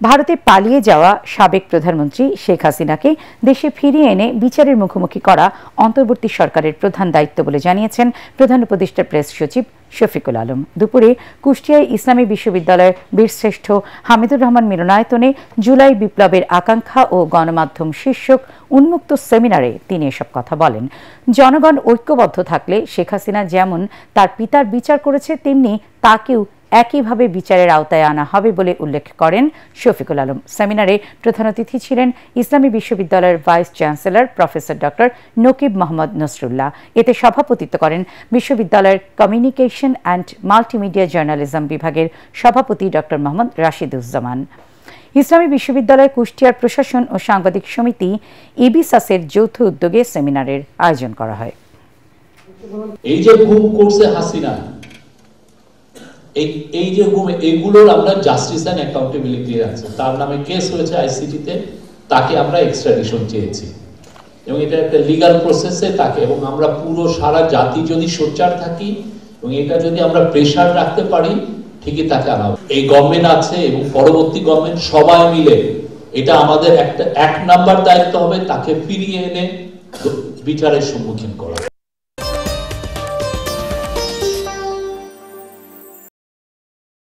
ভারতে পালিয়ে যাওয়া সাবেক প্রধানমন্ত্রী শেখ হাসিনাকে দেশে ফিরিয়ে এনে বিচারের মুখোমুখি করা অন্তর্বর্তী সরকারের প্রধান দায়িত্ব বলে জানিয়েছেন প্রধান উপদেষ্টা প্রেস সচিব শফিকুল আলম। দুপুরে কুষ্টিয়ায় ইসলামী বিশ্ববিদ্যালয়ের বীরশ্রেষ্ঠ হামিদুর রহমান মিলনায়তনে জুলাই বিপ্লবের আকাঙ্ক্ষা ও গণমাধ্যম শীর্ষক উন্মুক্ত সেমিনারে তিনি এসব কথা বলেন। জনগণ ঐক্যবদ্ধ থাকলে শেখ হাসিনা যেমন তার পিতার বিচার করেছে, তেমনি তাকেও একইভাবে বিচারের আওতায় আনা হবে বলে উল্লেখ করেন শফিকুল আলম। সেমিনারে প্রধান অতিথি ছিলেন ইসলামী বিশ্ববিদ্যালয়ের vice chancellor professor doctor Nakib Mohammad Nasrullah. এতে সভাপতিত্ব করেন বিশ্ববিদ্যালয়ের কমিউনিকেশন অ্যান্ড মাল্টিমিডিয়া জার্নালিজম বিভাগের সভাপতি ডক্টর মোহাম্মদ রাশিদুজ্জামান। ইসলামী বিশ্ববিদ্যালয় কুষ্টিয়ার প্রশাসন ও সাংবাদিক সমিতি ইবিসাসের যৌথ উদ্যোগে সেমিনারের আয়োজন করা হয়। এই যে গুম করছে হাসিনা, এই যে গুম, এগুলোর আমরা জাস্টিস এন্ড অ্যাকাউন্টেবিলিটি আছে, তার নামে কেস হয়েছে আইসিটিতে, তাকে আমরা এক্সট্রাডিশন চেয়েছি এবং এটা একটা লিগ্যাল প্রসেসে তাকে, এবং আমরা পুরো সারা জাতি যদি সোচ্চার থাকি এবং এটা যদি আমরা প্রেসার রাখতে পারি, ঠিকই তাকে আনা হবে। এই গভর্নমেন্ট আছে এবং পরবর্তী গভর্নমেন্ট সবাই মিলে এটা আমাদের একটা 1 নাম্বার দায়িত্ব হবে, তাকে ফিরিয়ে এনে বিচারের সম্মুখীন করা।